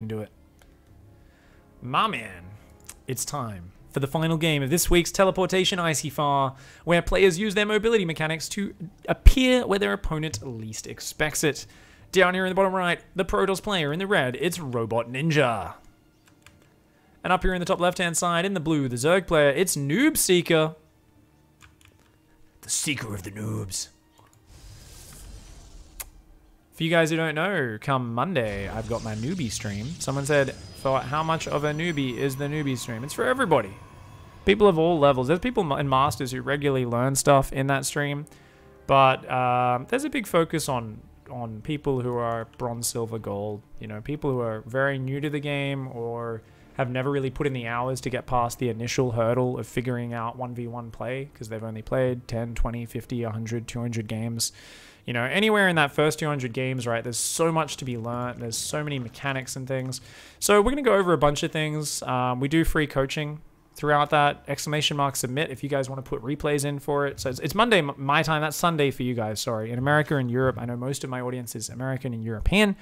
do it. My man, it's time for the final game of this week's teleportation ICYFAR, where players use their mobility mechanics to appear where their opponent least expects it. Down here in the bottom right, the Protoss player in the red, it's Robot Ninja. And up here in the top left-hand side, in the blue, the Zerg player, it's Noob Seeker. The Seeker of the Noobs. For you guys who don't know, come Monday, I've got my newbie stream. Someone said, "For how much of a newbie is the newbie stream?" It's for everybody. People of all levels. There's people in Masters who regularly learn stuff in that stream. But there's a big focus on people who are bronze, silver, gold. You know, people who are very new to the game or have never really put in the hours to get past the initial hurdle of figuring out 1v1 play because they've only played 10, 20, 50, 100, 200 games. You know, anywhere in that first 200 games, right, there's so much to be learnt. There's so many mechanics and things. So we're going to go over a bunch of things. We do free coaching throughout that. !submit if you guys want to put replays in for it. So it's Monday, my time. That's Sunday for you guys, sorry. In America and Europe, I know most of my audience is American and European.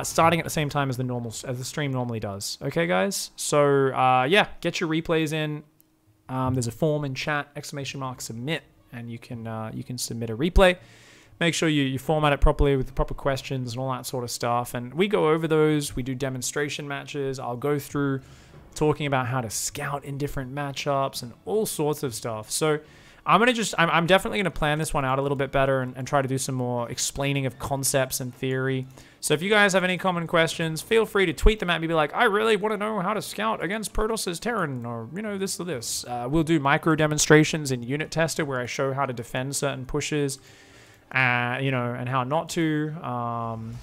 Starting at the same time as the stream normally does. Okay, guys? So, yeah, get your replays in. There's a form in chat, !submit, and you can submit a replay. Make sure you format it properly with the proper questions and all that sort of stuff. And we go over those. We do demonstration matches. I'll go through talking about how to scout in different matchups and all sorts of stuff. So I'm definitely going to plan this one out a little bit better and try to do some more explaining of concepts and theory. So if you guys have any common questions, feel free to tweet them at me. Be like, I really want to know how to scout against Protoss' Terran, or, you know, this or this. We'll do micro demonstrations in Unit Tester where I show how to defend certain pushes. You know, and how not to.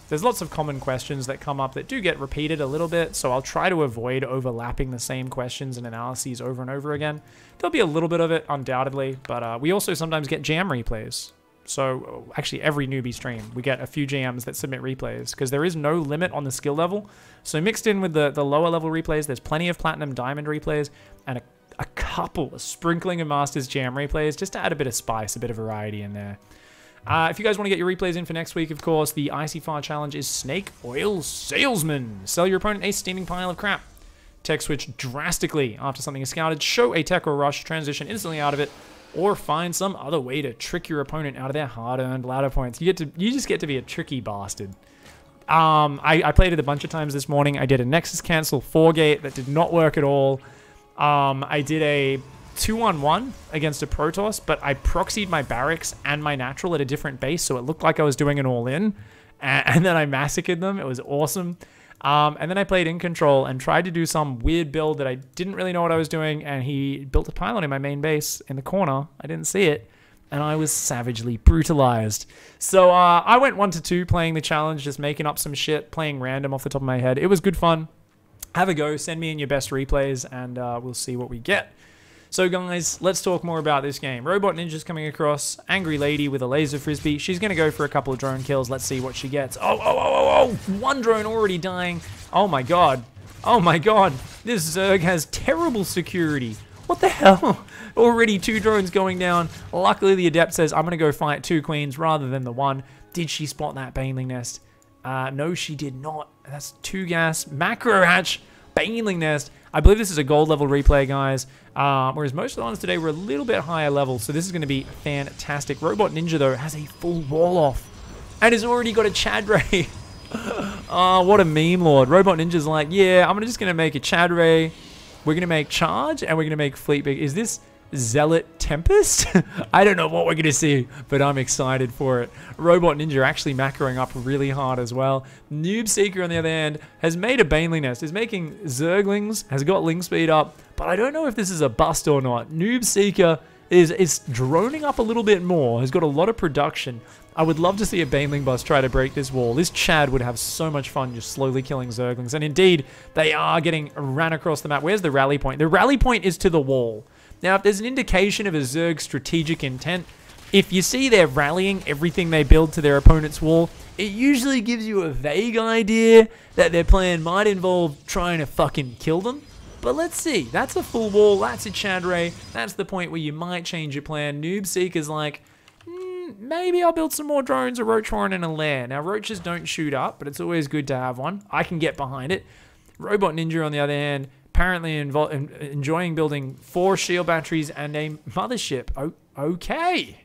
There's lots of common questions that come up that do get repeated a little bit, so I'll try to avoid overlapping the same questions and analyses over and over again. There'll be a little bit of it, undoubtedly, but we also sometimes get jam replays. So, actually, every newbie stream, we get a few jams that submit replays, because there is no limit on the skill level. So mixed in with the lower level replays, there's plenty of Platinum, Diamond replays, and a sprinkling of Masters jam replays, just to add a bit of spice, a bit of variety in there. If you guys want to get your replays in for next week, of course, the ICYFAR challenge is Snake Oil Salesman. Sell your opponent a steaming pile of crap. Tech switch drastically after something is scouted. Show a tech or rush, transition instantly out of it, or find some other way to trick your opponent out of their hard-earned ladder points. You just get to be a tricky bastard. I played it a bunch of times this morning. I did a Nexus Cancel 4-gate that did not work at all. I did a 2-on-1 against a Protoss, but I proxied my barracks and my natural at a different base, so it looked like I was doing an all-in, and then I massacred them. It was awesome. And then I played in control and tried to do some weird build that I didn't really know what I was doing, and he built a pylon in my main base in the corner. I didn't see it, and I was savagely brutalized. So I went 1-2 playing the challenge, just making up some shit, playing random off the top of my head. It was good fun. Have a go. Send me in your best replays, and we'll see what we get. So guys, let's talk more about this game. Robot Ninja's coming across. Angry lady with a laser frisbee. She's going to go for a couple of drone kills. Let's see what she gets. Oh! One drone already dying. Oh my god. Oh my god. This Zerg has terrible security. What the hell? Already 2 drones going down. Luckily the Adept says, I'm going to go fight 2 queens rather than the 1. Did she spot that Baneling Nest? No, she did not. That's 2 gas. Macro hatch. Baneling Nest. I believe this is a gold level replay, guys. Whereas most of the ones today were a little bit higher level, so this is going to be fantastic. Robot Ninja, though, has a full wall off and has already got a Chad Ray. Oh, what a meme lord. Robot Ninja's like, yeah, I'm just going to make a Chad Ray. We're going to make Charge, and we're going to make Fleet Big. Is this Zealot Tempest? I don't know what we're going to see, but I'm excited for it. Robot Ninja actually macroing up really hard as well. Noob Seeker, on the other hand, has made a Baneling Nest. Is making Zerglings, has got Ling Speed up, but I don't know if this is a bust or not. Noob Seeker is droning up a little bit more, has got a lot of production. I would love to see a Baneling bust try to break this wall. This Chad would have so much fun just slowly killing Zerglings, and indeed, they are getting ran across the map. Where's the rally point? The rally point is to the wall. Now, if there's an indication of a Zerg strategic intent, if you see they're rallying everything they build to their opponent's wall, it usually gives you a vague idea that their plan might involve trying to fucking kill them. But let's see. That's a full wall. That's a Chad Ray. That's the point where you might change your plan. Noob Seeker's like, maybe I'll build some more drones, a roach warren, and a lair. Now, roaches don't shoot up, but it's always good to have one. I can get behind it. Robot Ninja, on the other hand, apparently enjoying building 4 shield batteries and a mothership. Okay.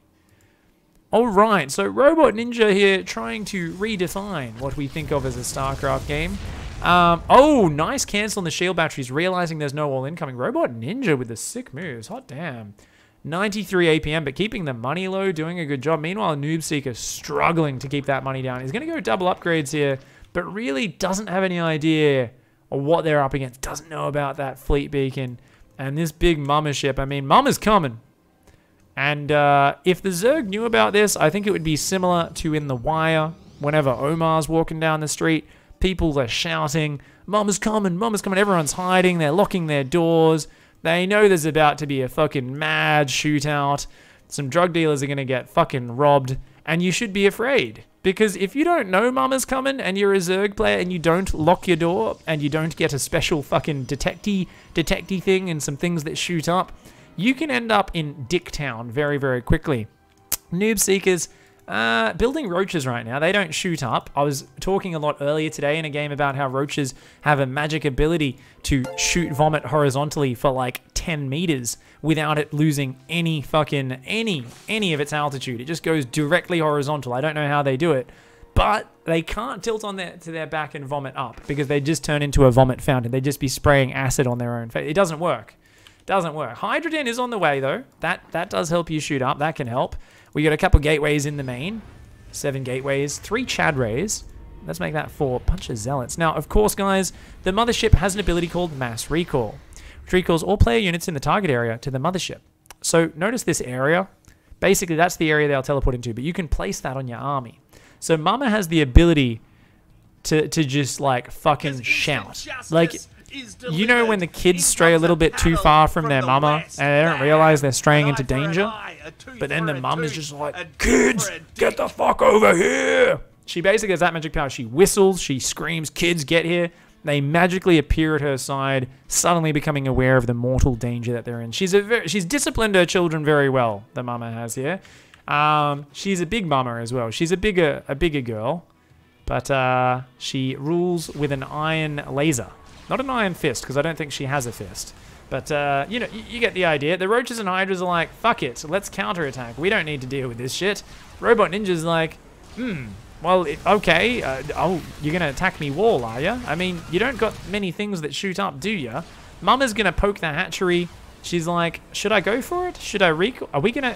All right, so Robot Ninja here trying to redefine what we think of as a StarCraft game. Oh, nice cancel on the shield batteries, realizing there's no wall incoming. Robot Ninja with the sick moves. Hot damn. 93 APM, but keeping the money low, doing a good job. Meanwhile, Noob Seeker struggling to keep that money down. He's going to go double upgrades here, but really doesn't have any idea of what they're up against. Doesn't know about that fleet beacon. And this big Mama ship, I mean, Mama's coming. And if the Zerg knew about this, I think it would be similar to in The Wire. Whenever Omar's walking down the street, people are shouting, Mama's coming, Mama's coming. Everyone's hiding, they're locking their doors. They know there's about to be a fucking mad shootout. Some drug dealers are going to get fucking robbed. And you should be afraid. Because if you don't know Mama's coming and you're a Zerg player and you don't lock your door and you don't get a special fucking detecty thing and some things that shoot up, you can end up in Dicktown very, very quickly. Noob Seekers, building roaches right now. They don't shoot up. I was talking a lot earlier today in a game about how roaches have a magic ability to shoot vomit horizontally for like 10 meters without it losing any fucking, any of its altitude. It just goes directly horizontal. I don't know how they do it, but they can't tilt on to their back and vomit up because they just turn into a vomit fountain. They'd just be spraying acid on their own face. It doesn't work. Doesn't work. Hydrogen is on the way, though. That does help you shoot up. That can help. We got a couple gateways in the main. 7 gateways. 3 Chad Rays. Let's make that 4. Bunch of zealots. Now, of course, guys, the mothership has an ability called Mass Recall, which recalls all player units in the target area to the mothership. So notice this area. Basically, that's the area they'll teleport into, but you can place that on your army. So Mama has the ability to just, like, fucking shout. Like, you know when the kids stray a little bit too far from their mama and they don't realize they're straying into danger? But then the mum is just like, kids, get the fuck over here! She basically has that magic power. She whistles, she screams, kids, get here. They magically appear at her side, suddenly becoming aware of the mortal danger that they're in. She's disciplined her children very well, the mama has here. She's a big mama as well. She's a bigger girl, but she rules with an iron laser. Not an iron fist, because I don't think she has a fist. But, you know, you get the idea. The roaches and hydras are like, fuck it, let's counterattack. We don't need to deal with this shit. Robot Ninja's like, well, okay, you're going to attack me wall, are you? I mean, you don't got many things that shoot up, do you? Mama's going to poke the hatchery. She's like, should I go for it? Should I recall? Are we gonna,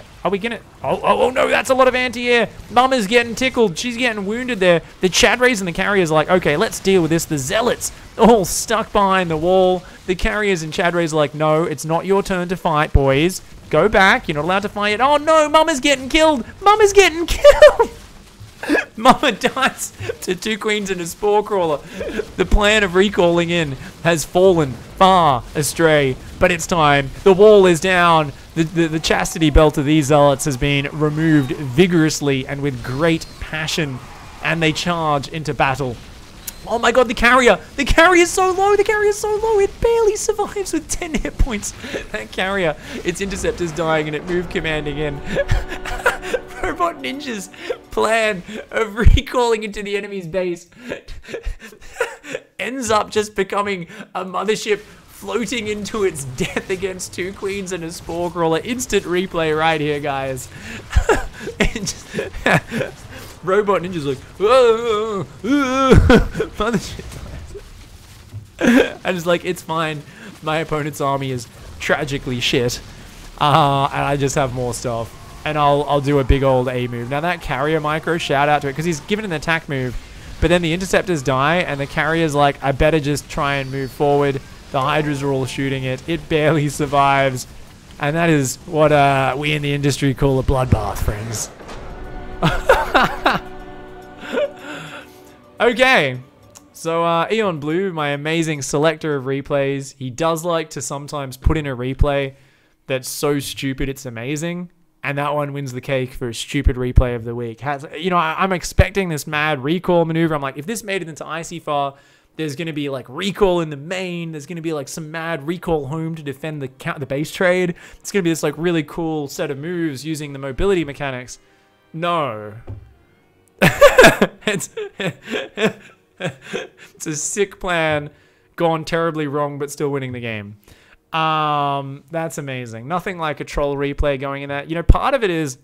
oh no, that's a lot of anti-air. Mama's getting tickled. She's getting wounded there. The Chad Rays and the carriers are like, okay, let's deal with this. The zealots all stuck behind the wall. The carriers and Chad Rays are like, no, it's not your turn to fight, boys. Go back. You're not allowed to fight yet. Oh no, Mama's getting killed. Mama's getting killed. Mama dies to 2 queens and a spore crawler. The plan of recalling in has fallen far astray, but it's time. The wall is down. The chastity belt of these zealots has been removed vigorously and with great passion, and they charge into battle. Oh my god, the carrier! The carrier is so low! The carrier is so low! It barely survives with 10 hit points. That carrier, its interceptor's dying and it moved commanding in. Robot Ninja's plan of recalling into the enemy's base ends up just becoming a mothership floating into its death against 2 queens and a spore crawler. Instant replay right here, guys. Robot Ninja's like, mothership. And it's like, it's fine. My opponent's army is tragically shit. And I just have more stuff. And I'll do a big old A move. Now that carrier micro, shout out to it, because he's given an attack move. But then the interceptors die, and the carrier's like, I better just try and move forward. The hydras are all shooting it. It barely survives. And that is what we in the industry call a bloodbath, friends. Okay. So Eon Blue, my amazing selector of replays, he does like to sometimes put in a replay that's so stupid it's amazing. And that one wins the cake for a stupid replay of the week. You know, I'm expecting this mad recall maneuver. I'm like, if this made it into ICYFAR, there's going to be like recall in the main. There's going to be like some mad recall home to defend the base trade. It's going to be this like really cool set of moves using the mobility mechanics. No. It's a sick plan gone terribly wrong, but still winning the game. That's amazing. Nothing like a troll replay going in that. You know, part of it is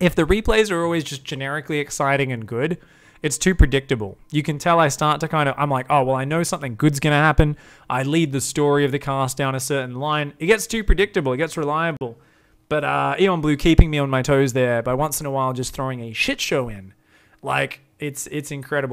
if the replays are always just generically exciting and good, it's too predictable. You can tell I start to I'm like, oh, well, I know something good's going to happen. I lead the story of the cast down a certain line. It gets too predictable. It gets reliable. But Eon Blue keeping me on my toes there by once in a while just throwing a shit show in. Like, it's incredible.